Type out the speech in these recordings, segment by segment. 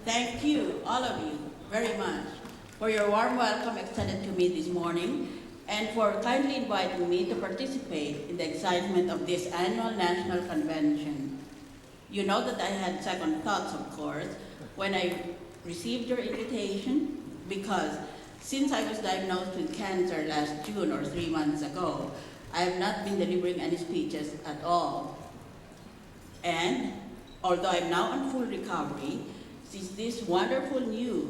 Thank you, all of you, very much for your warm welcome extended to me this morning and for kindly inviting me to participate in the excitement of this annual national convention. You know that I had second thoughts, of course, when I received your invitation because since I was diagnosed with cancer last June or 3 months ago, I have not been delivering any speeches at all. And although I'm now on full recovery, since these wonderful new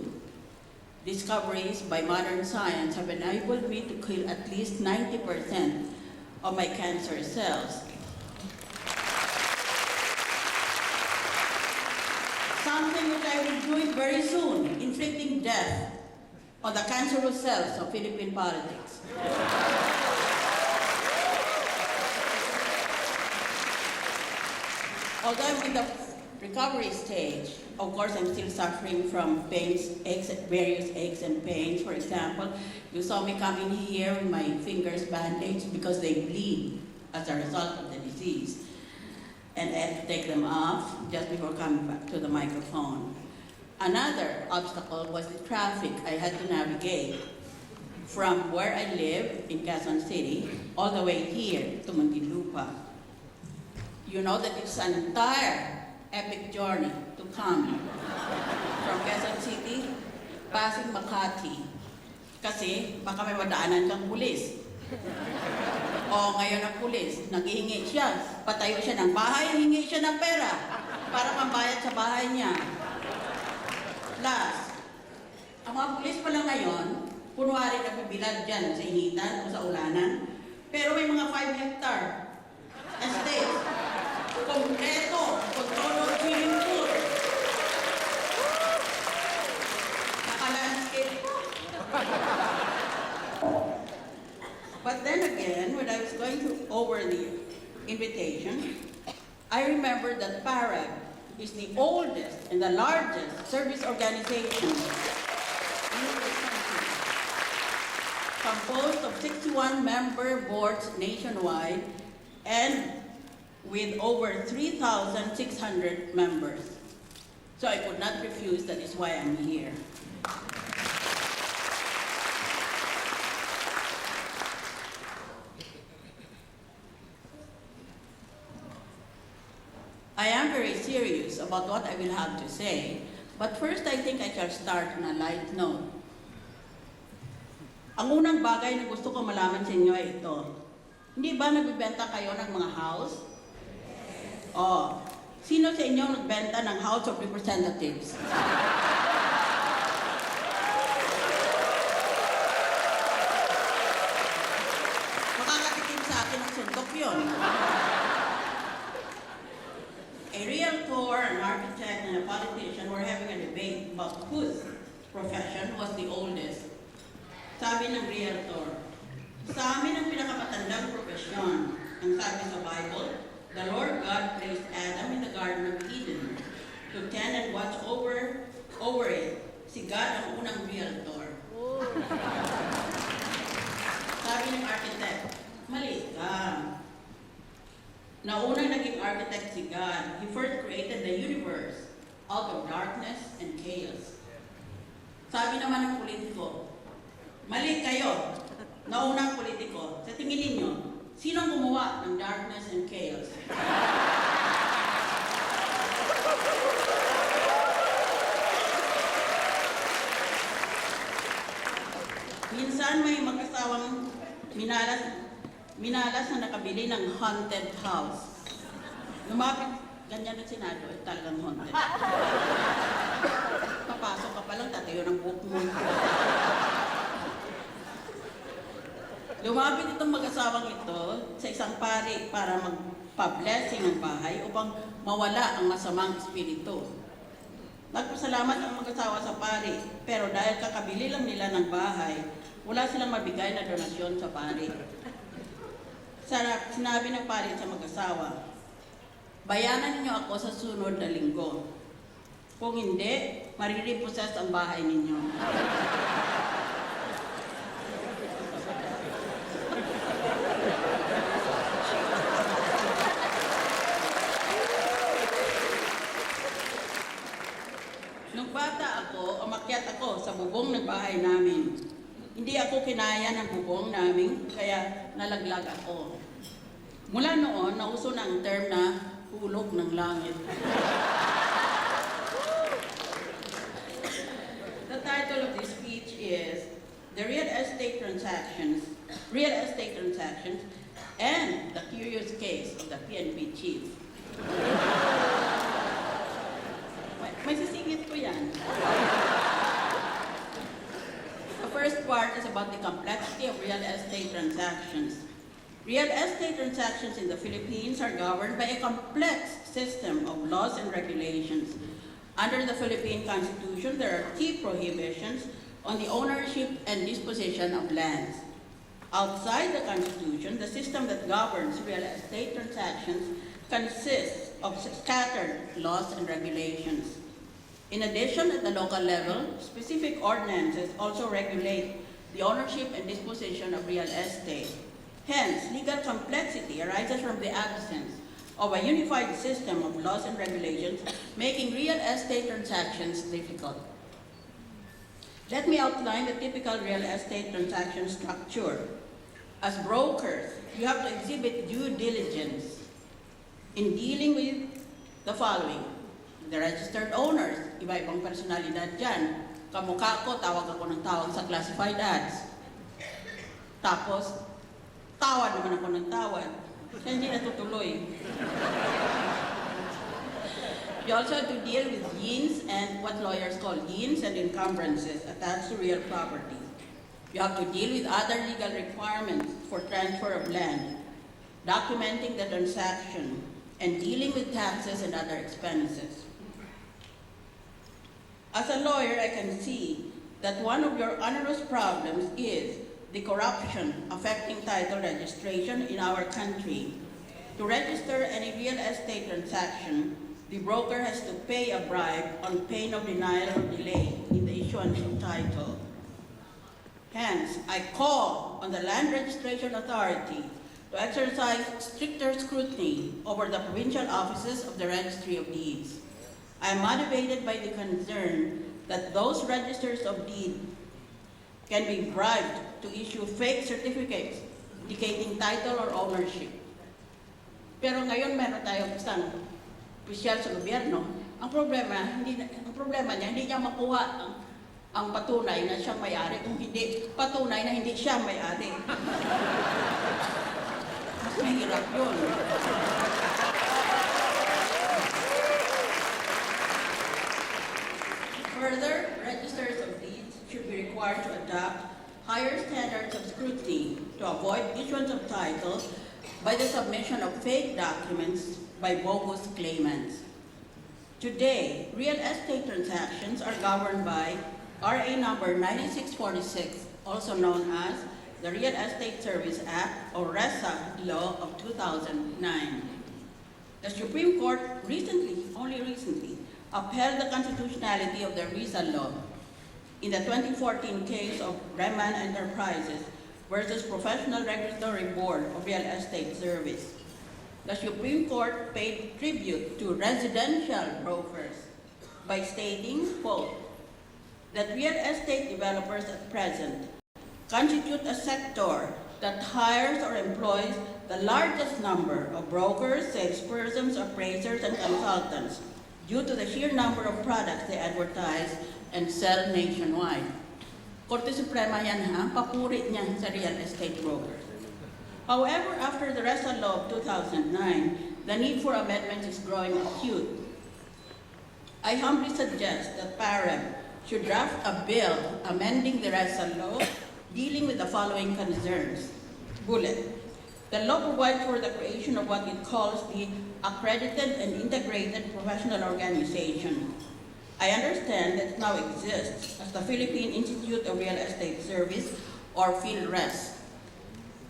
discoveries by modern science have enabled me to kill at least 90% of my cancer cells. Something which I will do it very soon, inflicting death on the cancerous cells of Philippine politics. Although I'm in the recovery stage, of course, I'm still suffering from pains, various aches and pains. For example, you saw me coming here with my fingers bandaged because they bleed as a result of the disease. And I had to take them off just before coming back to the microphone. Another obstacle was the traffic I had to navigate from where I live in Quezon City all the way here to Muntinlupa. You know that it's an entire epic journey to come from Quezon City, passing Makati. Kasi baka may madaanan kang pulis. O ngayon ang pulis, naghihingi siya, patayo siya ng bahay, hingi siya ng pera para pambayad sa bahay niya. Plus, ang mga pulis pala ngayon, kunwari nagbibilad dyan sa initan o sa ulanan, pero may mga 5 hectare estates, kompleto, control swimming pool, naka-landscape. But then again, when I was going over the invitation, I remembered that PAREB is the oldest and the largest service organization in the country, composed of 61 member boards nationwide and with over 3,600 members. So I could not refuse, that is why I'm here. I am very serious about what I will have to say, but first I think I shall start on a light note. Ang unang bagay na gusto ko malaman sa inyo ay ito. Hindi ba nagbibenta kayo ng mga house? Oh, sino sa inyo nagbenta ng House of Representatives? Makakatikim sa akin ang suntok yun. A realtor, an architect, and a politician were having a debate about whose profession was the oldest. Sabi ng realtor, sa amin ang pinakamatandang profesyon. Ang sabi sa Bible, the Lord God placed Adam in the Garden of Eden to tend and watch over it. Si God ang unang realtor. Sabi ng architect, mali ka. Naunang naging architect si God, He first created the universe out of darkness and chaos. Sabi naman ng politiko, mali kayo, naunang politiko. Sa tingin ninyo, sinong gumawa ng darkness and chaos? Minsan may mag-asawang minalas na nakabili ng haunted house. Lumapit, ganyan ang Senado, talagang haunted. Papasok ka palang, tatayo ng buhok mo. Lumapit itong mag-asawang ito sa isang pari para magpa-blessing ang bahay upang mawala ang masamang espiritu. Nagpasalamat ang mag-asawa sa pari, pero dahil kakabili lang nila ng bahay, wala silang mabigay na donasyon sa pari. Sinabi ng pari sa mag-asawa, bayanan ninyo ako sa sunod na linggo. Kung hindi, maririposes ang bahay ninyo. Nung bata ako, umakyat ako sa bubong ng bahay namin. Hindi ako kinaya ng bubong namin, kaya nalaglag ako. Mula noon, nauso na ang term na hulog ng langit. The title of this speech is The Real Estate Transactions, and the Curious Case of the PNP Chief. May sisingit ko yan. The first part is about the complexity of real estate transactions. Real estate transactions in the Philippines are governed by a complex system of laws and regulations. Under the Philippine Constitution, there are key prohibitions on the ownership and disposition of lands. Outside the Constitution, the system that governs real estate transactions consists of scattered laws and regulations. In addition, at the local level, specific ordinances also regulate the ownership and disposition of real estate. Hence, legal complexity arises from the absence of a unified system of laws and regulations, making real estate transactions difficult. Let me outline the typical real estate transaction structure. As brokers, you have to exhibit due diligence in dealing with the following. The registered owners, iba-ibang personalidad dyan. Kamukha ko, tawag ako ng tawag sa classified ads. Tapos, tawad naman ako ng tawad. Kaya hindi natutuloy. You also have to deal with liens and what lawyers call liens and encumbrances attached to real property. You have to deal with other legal requirements for transfer of land, documenting the transaction, and dealing with taxes and other expenses. As a lawyer, I can see that one of your onerous problems is the corruption affecting title registration in our country. To register any real estate transaction, the broker has to pay a bribe on pain of denial or delay in the issuance of title. Hence, I call on the Land Registration Authority to exercise stricter scrutiny over the provincial offices of the Registry of Deeds. I am motivated by the concern that those registers of deed can be bribed to issue fake certificates indicating title or ownership. Pero ngayon meron tayong isang opisyal sa gobyerno. Ang problema niya, hindi niya makuha ang patunay na siyang may-ari, kung hindi patunay na hindi siya may-ari. Mas mahirap yun. Further, registers of deeds should be required to adopt higher standards of scrutiny to avoid issuance of titles by the submission of fake documents by bogus claimants. Today, real estate transactions are governed by RA number 9646, also known as the Real Estate Service Act or RESA Law of 2009. The Supreme Court only recently, upheld the constitutionality of the RESA law in the 2014 case of Reman Enterprises versus Professional Regulatory Board of Real Estate Service. The Supreme Court paid tribute to residential brokers by stating, quote, that real estate developers at present constitute a sector that hires or employs the largest number of brokers, salespersons, appraisers, and consultants due to the sheer number of products they advertise and sell nationwide. Korte Suprema yan ha, papuri niya sa real estate brokers. However, after the RESA law of 2009, the need for amendments is growing acute. I humbly suggest that PAREB should draft a bill amending the RESA law dealing with the following concerns. Bullet. The law provides for the creation of what it calls the Accredited and Integrated Professional Organization. I understand that it now exists as the Philippine Institute of Real Estate Service, or PhilRes.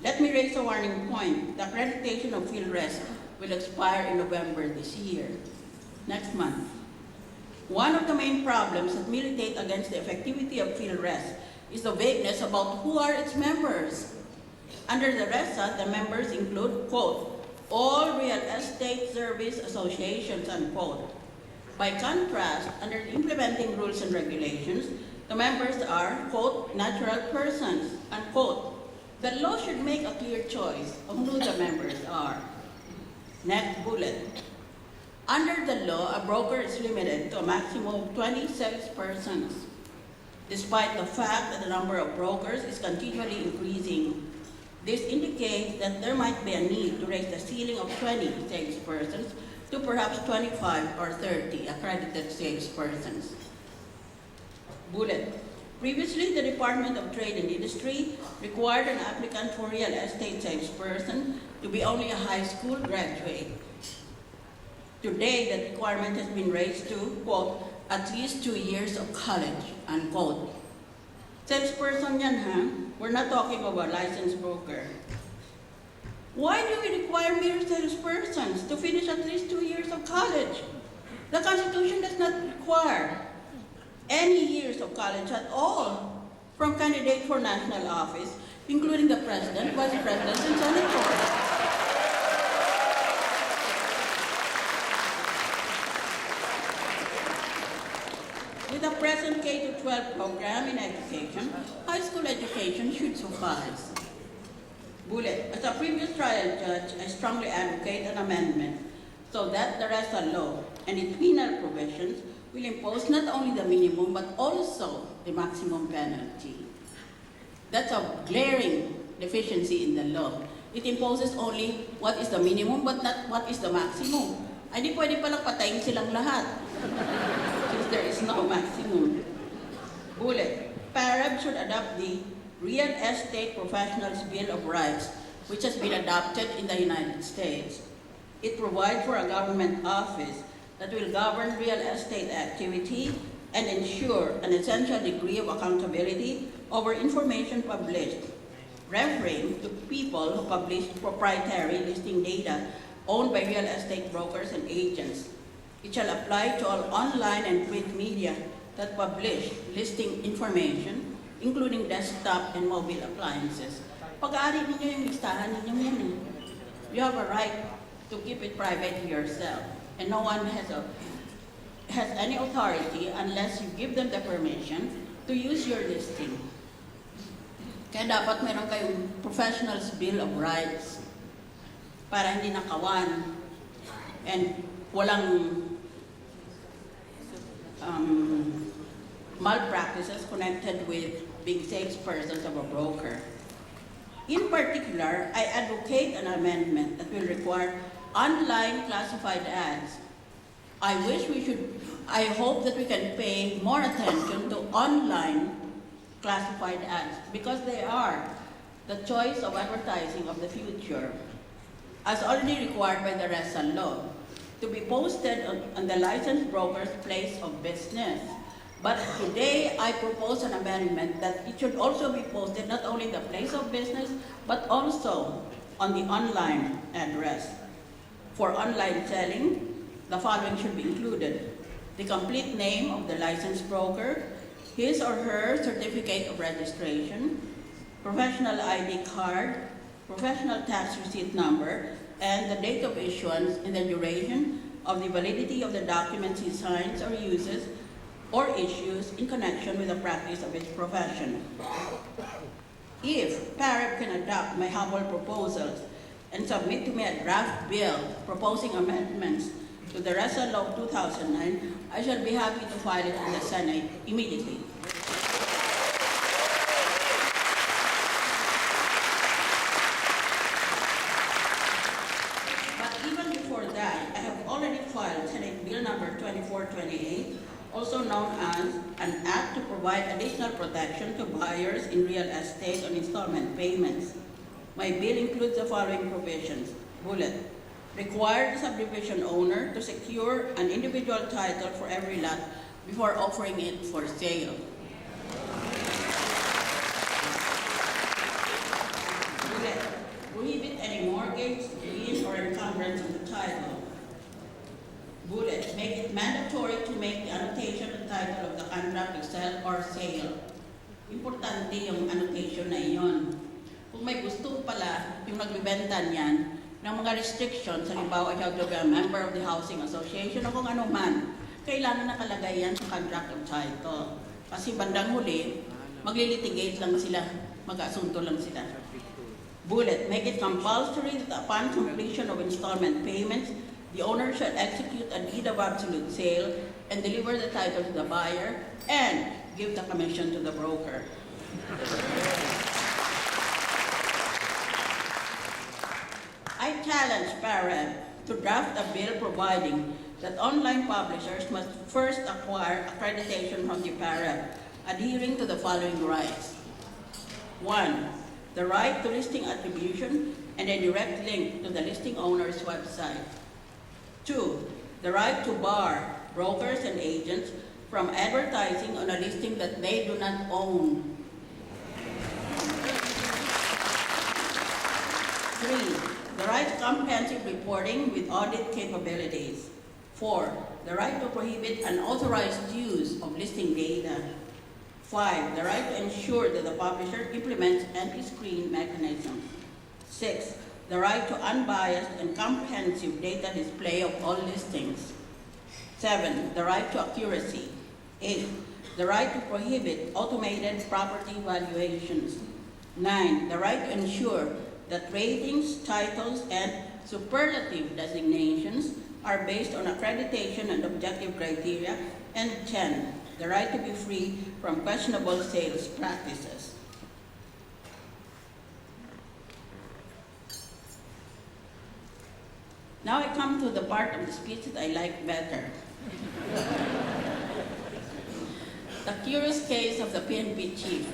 Let me raise a warning point. The accreditation of PhilRes will expire in November this year, next month. One of the main problems that militate against the effectivity of PhilRes is the vagueness about who are its members. Under the RESA, the members include, quote, all real estate service associations, unquote. By contrast, under the implementing rules and regulations, the members are, quote, natural persons, unquote. The law should make a clear choice of who the members are. Next bullet. Under the law, a broker is limited to a maximum of 20 salespersons. Despite the fact that the number of brokers is continually increasing, this indicates that there might be a need to raise the ceiling of 20 salespersons to perhaps 25 or 30 accredited salespersons. Bullet. Previously, the Department of Trade and Industry required an applicant for real estate salesperson to be only a high school graduate. Today, that requirement has been raised to, quote, at least 2 years of college, unquote. Salesperson yan, ha? We're not talking about a licensed broker. Why do we require mere salespersons to finish at least 2 years of college? The Constitution does not require any years of college at all from candidates for national office, including the president, vice president, and senators. With the present K-12 program in education, high school education should suffice. Bullet. As a previous trial judge, I strongly advocate an amendment so that the RESA law and its penal provisions will impose not only the minimum but also the maximum penalty. That's a glaring deficiency in the law. It imposes only what is the minimum but not what is the maximum. Ay di pwede palang patayin silang lahat. Since there is no maximum. Bullet. PAREB should adopt the Real Estate Professionals Bill of Rights, which has been adopted in the United States. It provides for a government office that will govern real estate activity and ensure an essential degree of accountability over information published, referring to people who publish proprietary listing data owned by real estate brokers and agents. It shall apply to all online and print media that publish listing information, including desktop and mobile appliances. Pag-aari ninyo yung listahan ninyo yan eh. You have a right to keep it private to yourself. And no one has any authority unless you give them the permission to use your listing. Kaya dapat meron kayong Professionals Bill of Rights para hindi nakawan and walang malpractices connected with being salespersons of a broker. In particular, I advocate an amendment that will require online classified ads. I hope that we can pay more attention to online classified ads because they are the choice of advertising of the future, as already required by the RESA law, to be posted on the licensed broker's place of business. But today, I propose an amendment that it should also be posted not only in the place of business, but also on the online address. For online selling, the following should be included: the complete name of the licensed broker, his or her certificate of registration, professional ID card, professional tax receipt number, and the date of issuance and the duration of the validity of the documents he signs or uses or issues in connection with the practice of his profession. If PAREB can adopt my humble proposals and submit to me a draft bill proposing amendments to the RESA Law 2009, I shall be happy to file it in the Senate immediately. But even before that, I have already filed Senate Bill number 2428, also known as an act to provide additional protection to buyers in real estate on installment payments. My bill includes the following provisions. Bullet. Require the subdivision owner to secure an individual title for every lot before offering it for sale. Bullet. Prohibit any mortgage, lien, or encumbrance on the title. Bullet. Make it mandatory to make the annotation of the title of the contract to sell or sale. Importante yung annotation na iyon. Kung may gusto pala yung nagbibenta niyan ng mga restrictions, halimbawa, you have to be a member of the housing association o kung ano man, kailangan nakalagay yan sa contract of title. Kasi bandang huli, maglilitigate lang sila, mag-asunto lang sila. Bullet, make it compulsory that upon completion of installment payments, the owner shall execute a deed of absolute sale and deliver the title to the buyer and give the commission to the broker. I challenge PAREB to draft a bill providing that online publishers must first acquire accreditation from the PAREB, adhering to the following rights. 1. The right to listing attribution and a direct link to the listing owner's website. 2. The right to bar brokers and agents from advertising on a listing that they do not own. 3. The right to comprehensive reporting with audit capabilities. 4. The right to prohibit unauthorized use of listing data. 5. The right to ensure that the publisher implements anti-screen mechanisms. 6. The right to unbiased and comprehensive data display of all listings. 7. The right to accuracy. 8. The right to prohibit automated property valuations. 9. The right to ensure that ratings, titles, and superlative designations are based on accreditation and objective criteria. And 10. The right to be free from questionable sales practices. Now I come to the part of the speech that I like better. The curious case of the PNP chief.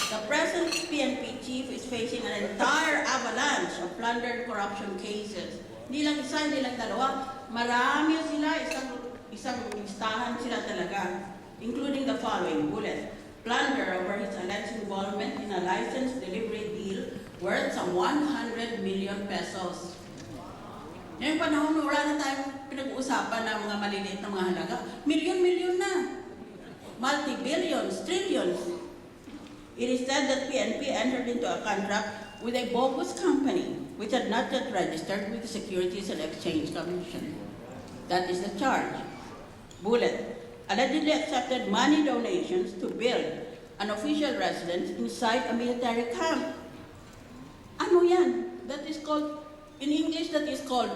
The present PNP chief is facing an entire avalanche of plundered corruption cases. Hindi lang isa, hindi lang dalawa. Marami sila, isang listahan sila talaga. Including the following bullet. Plunder over his alleged involvement in a license delivery deal worth some 100 million pesos. Ngayong panahon, wala na tayong pinag-uusapan ng mga maliliit na mga halaga. Milyon-milyon na. Multi-billions, trillions. It is said that PNP entered into a contract with a bogus company which had not yet registered with the Securities and Exchange Commission. That is the charge. Bullet. Allegedly accepted money donations to build an official residence inside a military camp. Ano yan? That is called, in English, that is called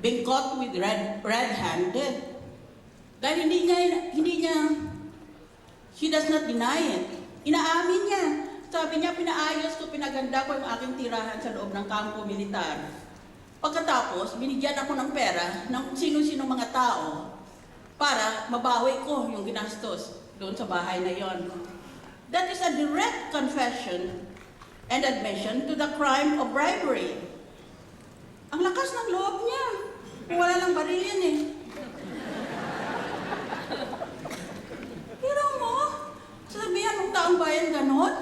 being caught with red-handed. Dahil she does not deny it. Inaamin niya. Sabi niya, pinaayos ko, pinaganda ko yung aking tirahan sa loob ng kampo militar. Pagkatapos, binigyan ako ng pera ng sino-sino mga tao para mabawi ko yung ginastos doon sa bahay na yon. That is a direct confession and admission to the crime of bribery. Ang lakas ng loob niya. Kung wala lang baril yan eh. Pero mo, sabihan mong taong bayan ganon?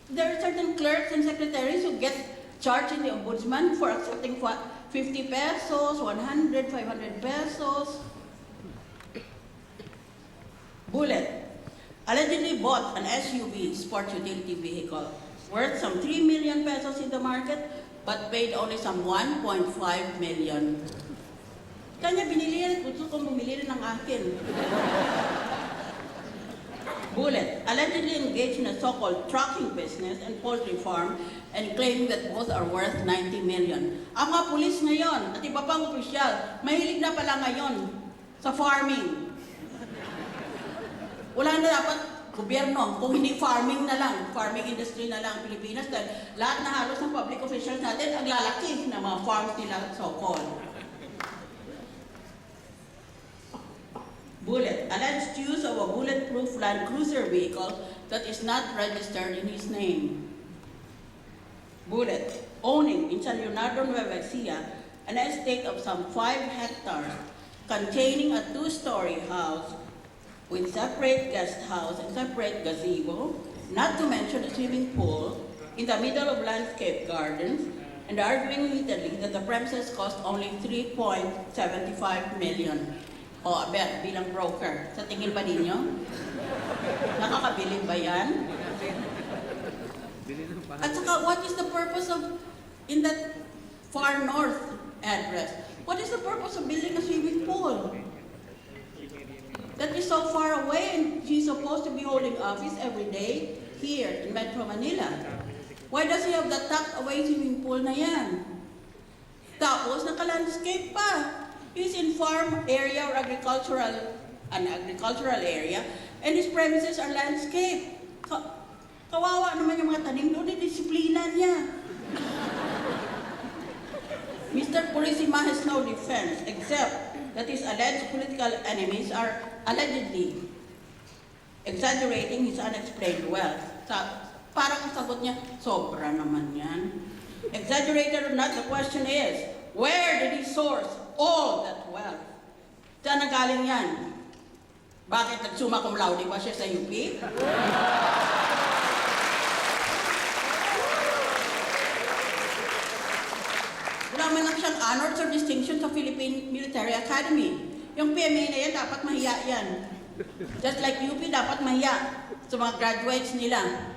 There are certain clerks and secretaries who get charged in the ombudsman for accepting 50 pesos, 100, 500 pesos. Bullet. Allegedly bought an SUV, sports utility vehicle, worth some 3 million pesos in the market, but paid only some 1.5 million. Kanya binili yan, gusto kong bumili rin ng akin. Bullet. Allegedly engaged in a so-called trucking business and poultry farm and claiming that both are worth 90 million. Ang mga pulis ngayon at iba pang opisyal, mahilig na pala ngayon sa farming. Wala na dapat gobyerno, kung hindi farming na lang, farming industry na lang Pilipinas, dahil lahat na halos ng public officials natin ang lalaki ng mga farms nila so-called. Bullet. Alleged use of a bulletproof Land Cruiser vehicle that is not registered in his name. Bullet. Owning in San Leonardo, Nueva Ecija, an estate of some 5 hectares containing a 2-story house with separate guest house and separate gazebo, not to mention a swimming pool in the middle of landscape gardens, and arguing heatedly that the premises cost only 3.75 million. O, abet, bilang broker, sa tingin ba ninyo? Nakakabilib ba yan? At saka, what is the purpose of, in that far north address. What is the purpose of building a swimming pool? That is so far away, and she's supposed to be holding office every day here in Metro Manila. Why does he have the tucked away swimming pool na yan? Tapos naka-landscape pa. He's in farm area or an agricultural area, and his premises are landscape. Kawawa naman yung mga tanim doon, disiplina niya. Mr. Purisima has no defense except that his alleged political enemies are allegedly exaggerating his unexplained wealth. Parang ang sagot niya, sobra naman yan. Exaggerated or not, the question is, where did he source all that wealth? Saan nagaling yan? Bakit nagsumma cum laude ba siya sa UP? Wala man lang siyang honors or distinction sa Philippine Military Academy. Yung PMA na yan, dapat mahiya yan. Just like UP, dapat mahiya sa mga graduates nila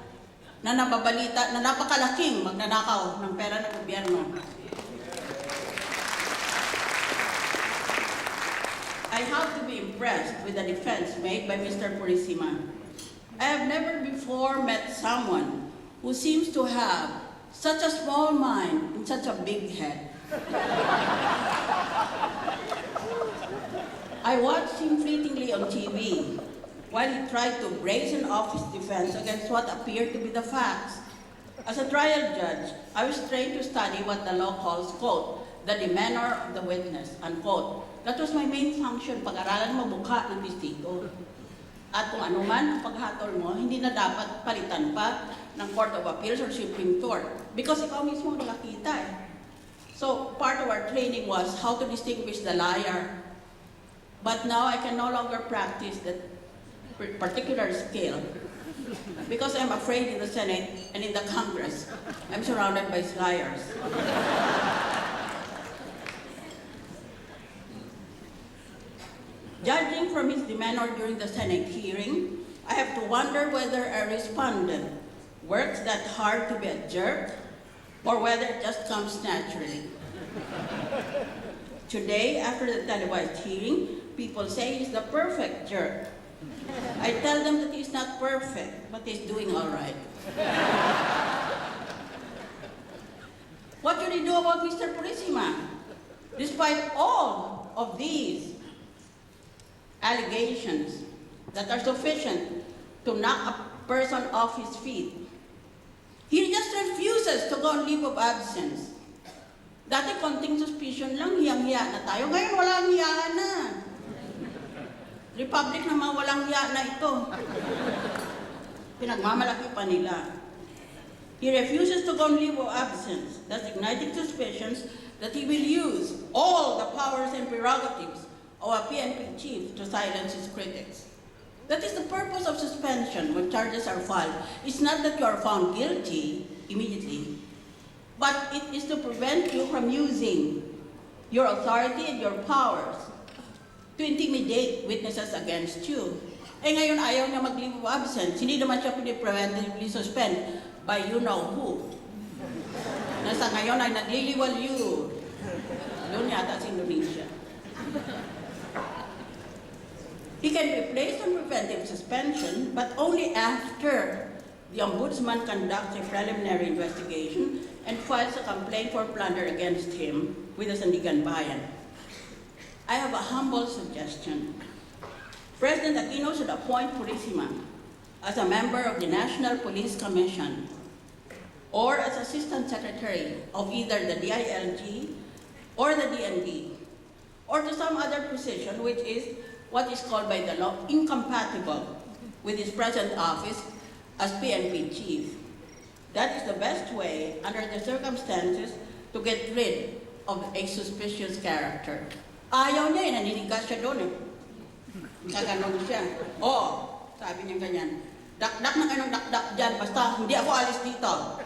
na nababalita na napakalaking magnanakaw ng pera ng gobyerno. I have to be impressed with the defense made by Mr. Purisima. I have never before met someone who seems to have such a small mind and such a big head. I watched him fleetingly on TV while he tried to brazen off his defense against what appeared to be the facts. As a trial judge, I was trained to study what the law calls, quote, the demeanor of the witness, unquote. That was my main function, pag-aralan mo mukha ng testigo. At kung ano man ang paghatol mo, hindi na dapat palitan pa ng Court of Appeals or Supreme Court. Because ikaw mismo nakakita eh. So part of our training was how to distinguish the liar. But now I can no longer practice that particular skill because I'm afraid in the Senate and in the Congress, I'm surrounded by liars. Judging from his demeanor during the Senate hearing, I have to wonder whether a respondent works that hard to be a jerk or whether it just comes naturally. Today, after the televised hearing, people say he's the perfect jerk. I tell them that he's not perfect, but he's doing all right. What should he do about Mr. Purisima? Despite all of these allegations that are sufficient to knock a person off his feet, he just refuses to go on leave of absence. Dati konting suspicion lang, hiyang-hiya na tayo. Ngayon walang hiyaan na. Republic naman walang hiya na ito. Pinagmamalaki pa nila. He refuses to go on leave of absence, thus igniting suspicions that he will use all the powers and prerogatives of a PNP chief to silence his critics. That is the purpose of suspension when charges are filed. It's not that you are found guilty immediately, but it is to prevent you from using your authority and your powers to intimidate witnesses against you. Eh ngayon ayaw niya mag-leave of absence. Hindi naman siya pwede preventively suspend by you know who. Nasa ngayon ay nagliliwalyo. Doon yata sa Indonesia. He can be placed on preventive suspension, but only after the Ombudsman conducts a preliminary investigation and files a complaint for plunder against him with the Sandigan Bayan. I have a humble suggestion. President Aquino should appoint Purisima as a member of the National Police Commission or as Assistant Secretary of either the DILG or the DND or to some other position which is what is called by the law incompatible with his present office as PNP chief. That is the best way under the circumstances to get rid of a suspicious character. Ayaw niya eh, naninigas siya doon eh. Kaganon siya. Oo, sabi niya ganyan. Dakdak na kanong dakdak dyan, basta hindi ako alis dito.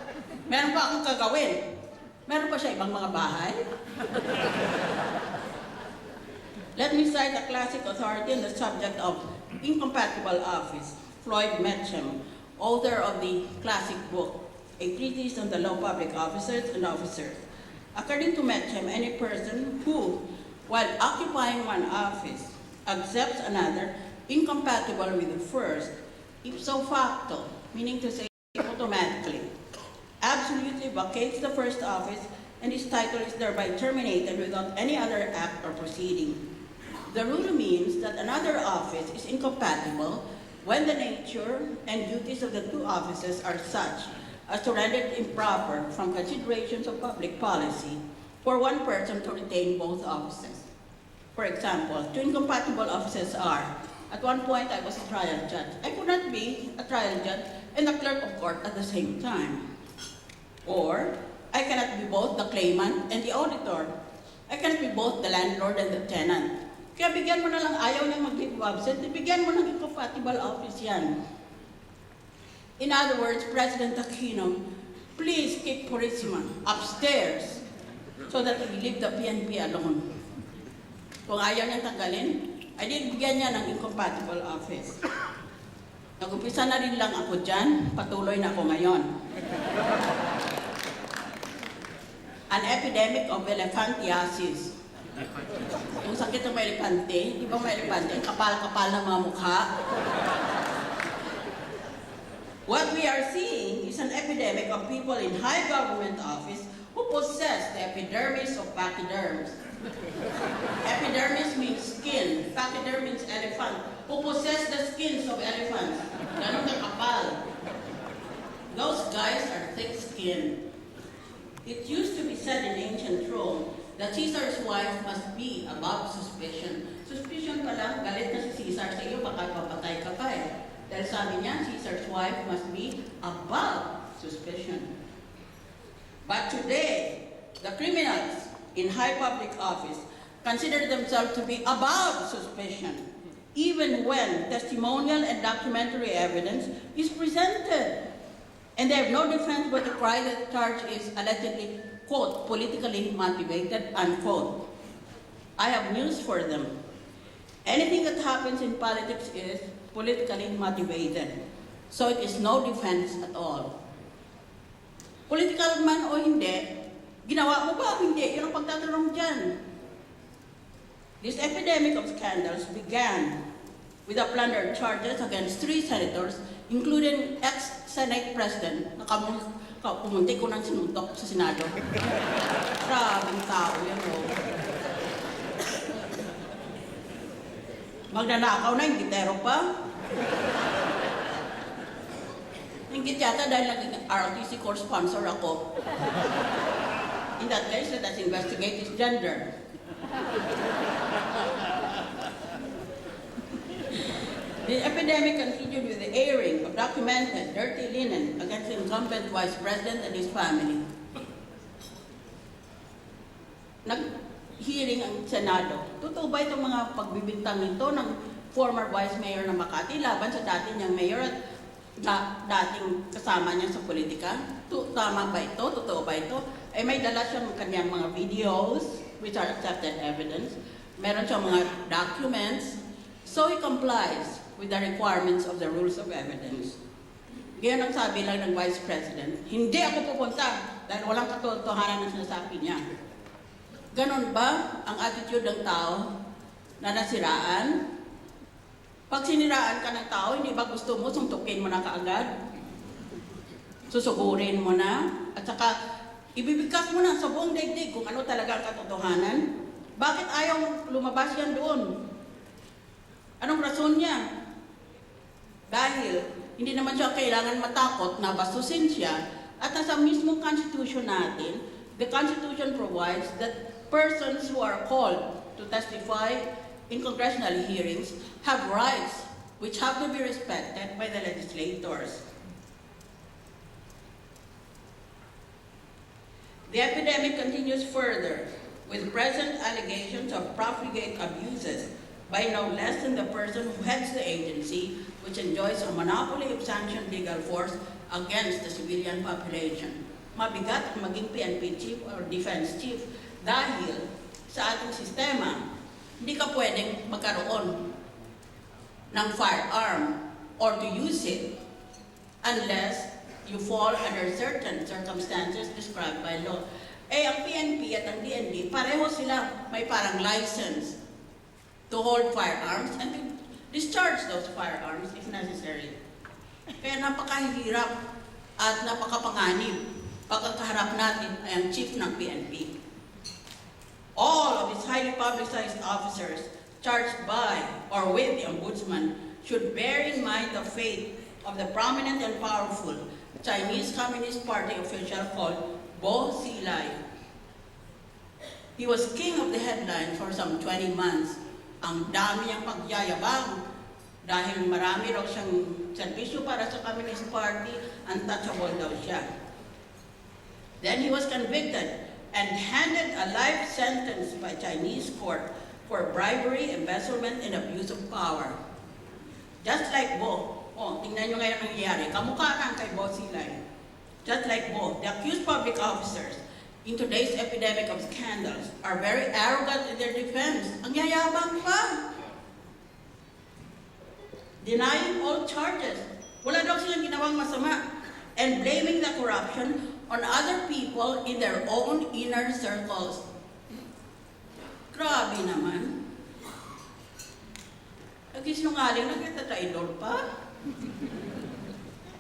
Meron pa akong gagawin. Meron pa siya ibang mga bahay. Let me cite a classic authority on the subject of incompatible office, Floyd Metchem, author of the classic book, A Treatise on the Law of Public Officers and Officers. According to Metchem, any person who, while occupying one office, accepts another incompatible with the first, ipso facto, meaning to say automatically, absolutely vacates the first office and his title is thereby terminated without any other act or proceeding. The rule means that another office is incompatible when the nature and duties of the two offices are such as to render it improper from considerations of public policy for one person to retain both offices. For example, two incompatible offices are, at one point I was a trial judge. I could not be a trial judge and a clerk of court at the same time. Or, I cannot be both the claimant and the auditor. I cannot be both the landlord and the tenant. Kaya bigyan mo na lang, ayaw niyang mag-leave of absence, bigyan mo ng incompatible office yan. In other words, President Aquino, please keep Purisima upstairs so that we leave the PNP alone. Kung ayaw niyang tanggalin, ay bigyan niya ng incompatible office. Nag-umpisa na rin lang ako dyan, patuloy na ako ngayon. An epidemic of elephantiasis. Yung sakit ng mga elepante, di ba mga elepante, kapal-kapal ng mga mukha. What we are seeing is an epidemic of people in high government office who possess the epidermis of pachyderms. Epidermis means skin, pachyderm means elephant, who possess the skins of elephants. Ganun ka kapal. Those guys are thick-skinned. It used to be said in ancient Rome that Caesar's wife must be above suspicion. Suspicion pa lang, galit na si Caesar sa iyo, baka papatay ka pa eh. Dahil sabi niya, Caesar's wife must be above suspicion. But today, the criminals in high public office consider themselves to be above suspicion, even when testimonial and documentary evidence is presented. And they have no defense but to cry that the charge is allegedly, quote, politically motivated, unquote. I have news for them. Anything that happens in politics is politically motivated. So it is no defense at all. Political man o hindi, ginawa mo ba o hindi? Yun ang pagtatanong dyan. This epidemic of scandals began with the plundered charges against 3 senators, including ex-Senate President, na pumunti ko ng sinuntok sa Senado. Grabing tao yan, o. Magnanakaw na, inggitero pa. Inggit yata dahil naging ROTC core sponsor ako. In that case, let us investigate his gender. The epidemic continued with the airing of documented dirty linen against the incumbent vice president and his family. Nag-hearing ang Senado. Totoo ba itong mga pagbibintang nito ng former vice mayor ng Makati laban sa dati niyang mayor at dating kasama niya sa politika? Tama ba ito? Totoo ba ito? Ay may dala siyang kanyang mga videos, which are accepted evidence. Meron siyang mga documents. So he complies with the requirements of the rules of evidence. Ngayon ang sabi lang ng Vice President, hindi ako pupunta dahil walang katotohanan na sinasabi niya. Ganon ba ang attitude ng tao na nasiraan? Pag siniraan ka ng tao, hindi ba gusto mo, suntukin mo na kaagad? Susugurin mo na? At saka, ibibigkas mo na sa buong daigdig kung ano talaga ang katotohanan? Bakit ayaw lumabas yan doon? Anong rason niya? Dahil hindi naman siya kailangan matakot na bastusin siya at nasa mismong Constitution natin, the Constitution provides that persons who are called to testify in congressional hearings have rights which have to be respected by the legislators. The epidemic continues further with present allegations of profligate abuses by no less than the person who heads the agency, which enjoys a monopoly of sanctioned legal force against the civilian population. Mabigat ang maging PNP chief or defense chief dahil sa ating sistema, hindi ka pwedeng magkaroon ng firearm or to use it unless you fall under certain circumstances described by law. Eh, ang PNP at ang DND, pareho sila may parang license to hold firearms and to discharge those firearms if necessary. Kaya napakahirap at napakapanganib pagkakaharap natin ay ang chief ng PNP. All of his highly publicized officers charged by or with the Ombudsman should bear in mind the fate of the prominent and powerful Chinese Communist Party official called Bo Xilai. He was king of the headlines for some 20 months. Ang dami niyang pagyayabang dahil marami raw siyang serbisyo para sa Communist Party, untouchable daw siya. Then he was convicted and handed a life sentence by Chinese court for bribery, embezzlement, and abuse of power. Just like Bo, tingnan nyo ngayon ang nangyayari, kamukha lang kay Bo Xilai. Just like Bo, the accused public officers in today's epidemic of scandals are very arrogant in their defense. Ang yayabang pa! Denying all charges. Wala daw silang ginawang masama. And blaming the corruption on other people in their own inner circles. Grabe naman. Nagsisinungaling, nagtataidor pa.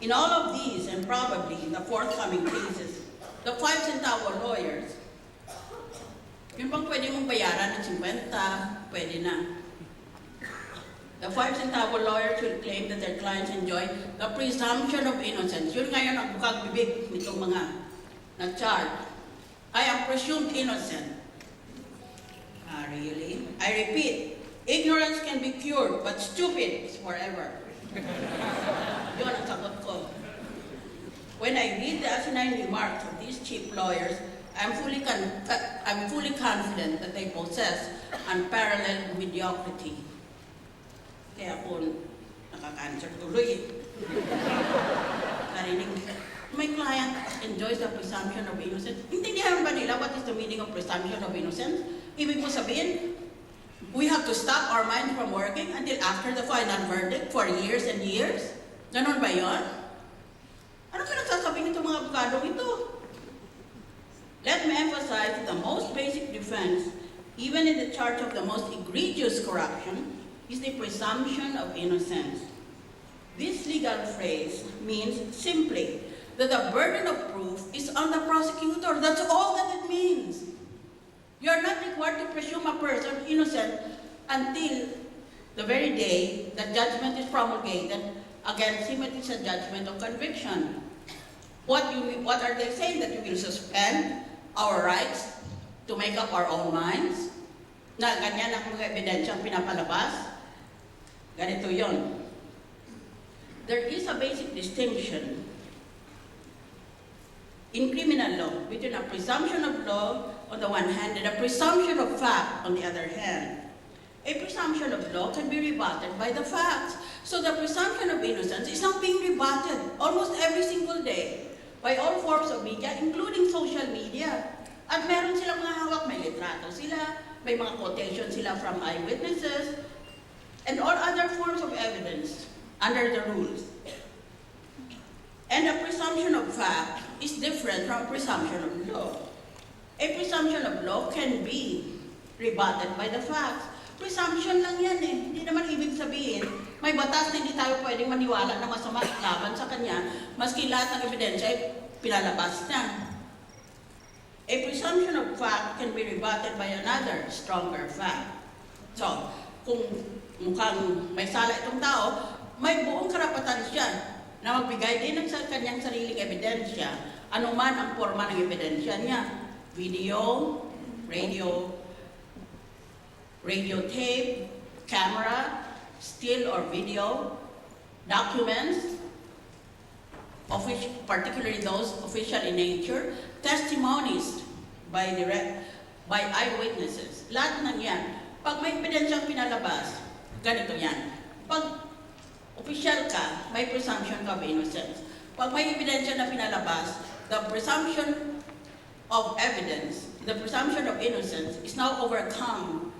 In all of these, and probably in the forthcoming cases, the 5 centavo lawyers, yun bang pwede mong bayaran ng 50, pwede na. The 5 centavo lawyers will claim that their clients enjoy the presumption of innocence. Yun ngayon ang bukag bibig nitong mga na-charge. I am presumed innocent. Really? I repeat, ignorance can be cured, but stupid is forever. Yun ang sagot ko. When I read the asinine remarks of these cheap lawyers, I'm fully confident that they possess unparalleled mediocrity. Kaya ako nakaka-answer tuloy. Narinig, my client enjoys the presumption of innocence. Intindihan ba nila what is the meaning of presumption of innocence? Ibig ko sabihin, we have to stop our mind from working until after the final verdict for years and years? Ganon ba yun? Ano pinagsasabi nito mga abogado ito? Let me emphasize that the most basic defense, even in the charge of the most egregious corruption, is the presumption of innocence. This legal phrase means simply that the burden of proof is on the prosecutor. That's all that it means. You are not required to presume a person innocent until the very day that judgment is promulgated against him. It is a judgment of conviction. What are they saying? That you will suspend our rights to make up our own minds? Na ganyan ang mga ebidensyang pinapalabas? Ganito yon. There is a basic distinction in criminal law between a presumption of law on the one hand and a presumption of fact on the other hand. A presumption of law can be rebutted by the facts. So the presumption of innocence is not being rebutted almost every single day by all forms of media, including social media. At meron silang mga hawak, may litrato sila, may mga quotation sila from eyewitnesses, and all other forms of evidence under the rules. And a presumption of fact is different from a presumption of law. A presumption of law can be rebutted by the facts. Presumption lang yan eh. Hindi naman ibig sabihin, may batas na hindi tayo pwedeng maniwala na masama laban sa kanya, maski lahat ng ebidensya ay pinalabas na. A presumption of fact can be rebutted by another, stronger fact. So, kung mukhang may sala itong tao, may buong karapatan siya na magbigay din ng kanyang sariling ebidensya, anuman ang forma ng ebidensya niya. Video, radio tape, camera, still or video, documents, particularly those official in nature, testimonies by eyewitnesses. Lahat ng yan. Pag may ebidensyang pinalabas, ganito yan. Pag official ka, may presumption of innocence. Pag may ebidensya na pinalabas, the presumption of evidence, the presumption of innocence is now overcome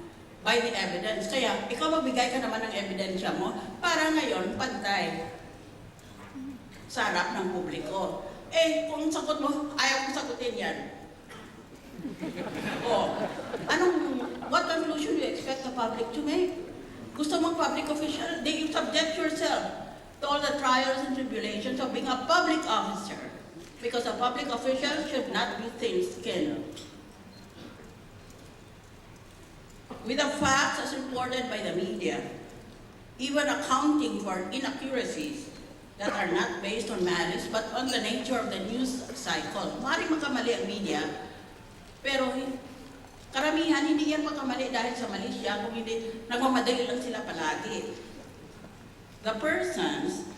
by the evidence. Kaya, ikaw magbigay ka naman ng ebidensya mo para ngayon, pantay sa harap ng publiko. Eh, kung sagot mo, ayaw kong sagutin yan. Oh, what conclusion do you expect the public to make? Gusto mong public official, then you subject yourself to all the trials and tribulations of being a public officer. Because a public official should not be thin-skinned. With the facts as reported by the media, even accounting for inaccuracies that are not based on malice but on the nature of the news cycle. Maaaring magkamali ang media, pero karamihan hindi yan magkamali dahil sa mali siya, kung hindi nagmamadali lang sila palagi. The persons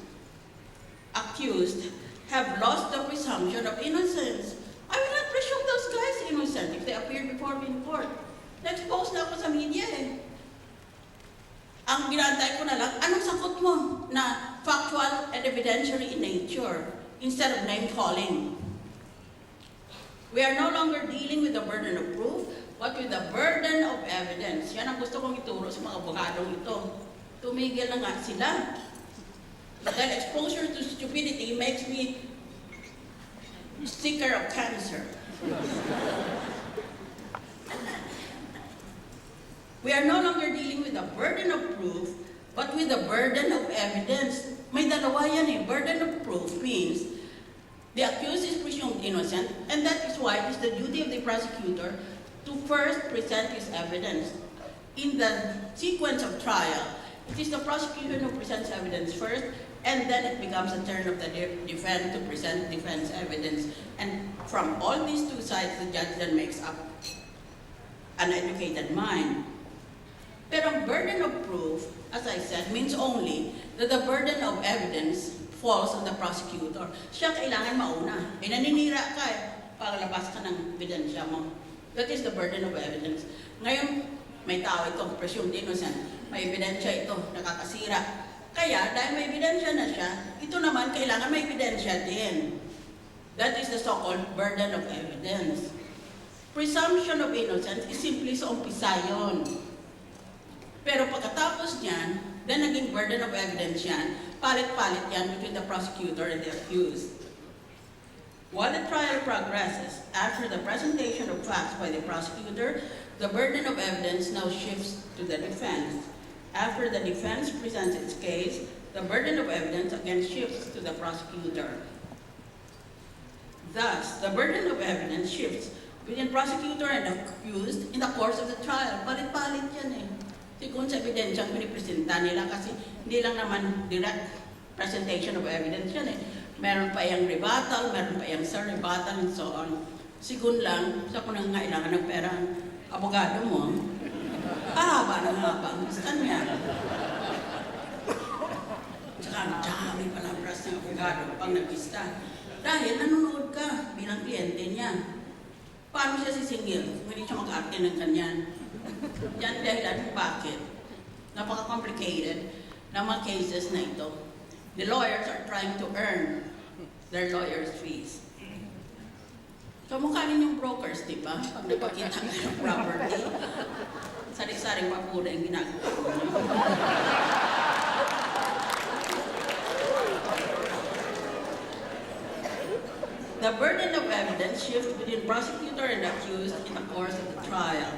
accused have lost the presumption of innocence. I will not presume those guys innocent if they appear before me in court. Na-expose na ako sa media eh. Ang ginantay ko na lang, anong sagot mo na factual and evidentiary in nature instead of name-calling? We are no longer dealing with the burden of proof, but with the burden of evidence. Yan ang gusto kong ituro sa mga abogadong ito. Tumigil na nga sila. Dahil exposure to stupidity makes me sicker of cancer. We are no longer dealing with the burden of proof, but with the burden of evidence. May dalawa yan eh. Burden of proof means the accused is presumed innocent, and that is why it is the duty of the prosecutor to first present his evidence. In the sequence of trial, it is the prosecutor who presents evidence first, and then it becomes the turn of the defense to present defense evidence. And from all these two sides, the judge then makes up an educated mind. Pero ang burden of proof, as I said, means only that the burden of evidence falls on the prosecutor. Siya kailangan mauna. Eh, naninira ka eh, paglabas ka ng ebidensya mo. That is the burden of evidence. Ngayon, may tao ito, presumed innocent. May ebidensya ito, nakakasira. Kaya, dahil may ebidensya na siya, ito naman kailangan may ebidensya din. That is the so-called burden of evidence. Presumption of innocence is simply sa umpisa yun. Pero pagkatapos niyan, then naging burden of evidence yan, palit-palit yan between the prosecutor and the accused. While the trial progresses, after the presentation of facts by the prosecutor, the burden of evidence now shifts to the defense. After the defense presents its case, the burden of evidence again shifts to the prosecutor. Thus, the burden of evidence shifts between prosecutor and accused in the course of the trial. Palit-palit yan eh. Sigún sa ebidensyang pinipresenta nila kasi hindi lang naman direct presentation of evidence yan eh. Meron pa yung rebuttal, meron pa yung sur-rebuttal, and so on. Sigún lang, sa kung nangailangan ng pera ang abogado mo, haba ng haba, gusto niya. Tsaka ang dami palabras ng abogado pag nag-pista. Dahil nanonood ka bilang kliyente niya. Paano siya sisingil? Hindi siya mag-arte ng kanyan. Yan dahilan bakit napaka-complicated ng mga cases na ito. The lawyers are trying to earn their lawyers' fees. Kamukha ninyong brokers, di ba? Pag nagpakita kayo ng property, sari-saring papura yung ginagawa ko. The burden of evidence shifts between prosecutor and accused in the course of the trial.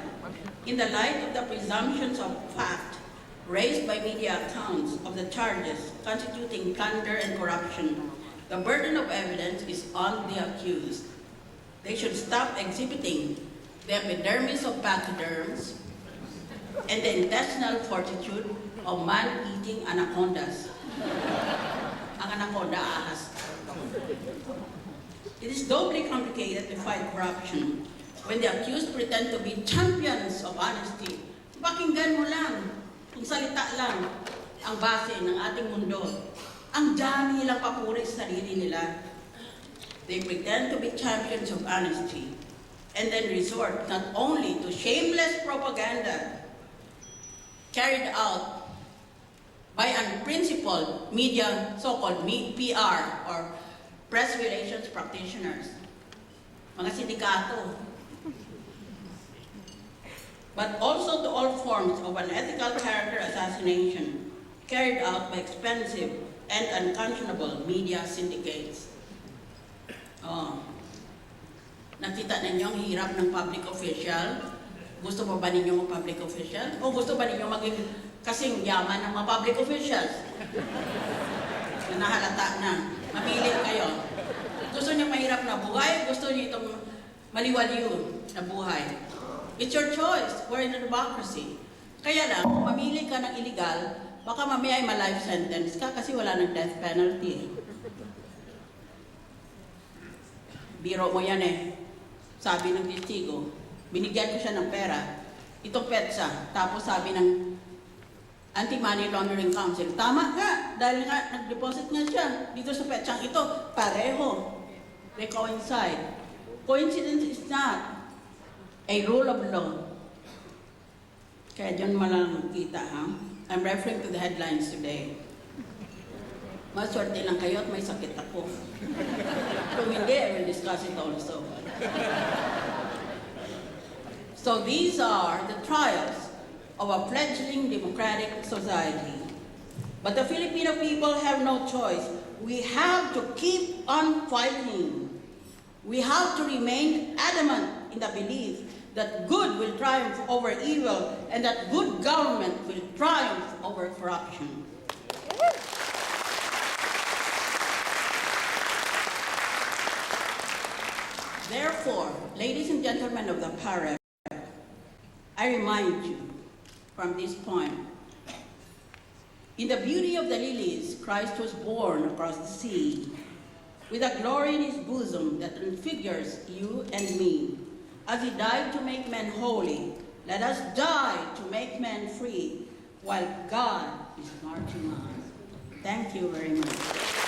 In the light of the presumptions of fact raised by media accounts of the charges constituting plunder and corruption, the burden of evidence is on the accused. They should stop exhibiting the epidermis of pachyderms and the intestinal fortitude of man-eating anacondas. Ang anaconda ahas. It is doubly complicated to fight corruption when the accused pretend to be champions of honesty. Pakinggan mo lang, kung salita lang, ang base ng ating mundo. Ang dami nilang papuri sa sarili nila. They pretend to be champions of honesty and then resort not only to shameless propaganda carried out by unprincipled media, so-called PR or press relations practitioners, mga sindikato, but also to all forms of unethical character assassination carried out by expensive and unconscionable media syndicates. Nakita ninyo ang hirap ng public official? Gusto mo ba ninyo ng public official? O gusto ba ninyo maging kasing yaman ng mga public officials? Na nahalata na. Mamili kayo. Gusto niyo mahirap na buhay? Gusto niyo itong maliwaliw na buhay? It's your choice. We're in a democracy. Kaya lang, kung mamili ka ng illegal, baka mamaya ay ma-life sentence ka kasi wala ng death penalty. Biro mo yan eh. Sabi ng testigo, binigyan ko siya ng pera. Itong petsa. Tapos sabi ng Anti-Money Laundering Council, tama nga, dahil nga nag-deposit nga siya dito sa petsang ito. Pareho. They coincide. Coincidence is not a rule of law. Kaya dyan mo lang kita, ha? I'm referring to the headlines today. Maswerte lang kayo at may sakit ako. Kung hindi, I will discuss it also. So these are the trials of a fledgling democratic society. But the Filipino people have no choice. We have to keep on fighting. We have to remain adamant in the belief that good will triumph over evil and that good government will triumph over corruption. Therefore, ladies and gentlemen of the PAREB, I remind you from this point, in the beauty of the lilies, Christ was born across the sea, with a glory in his bosom that transfigures you and me. As he died to make men holy, let us die to make men free, while God is marching on. Thank you very much.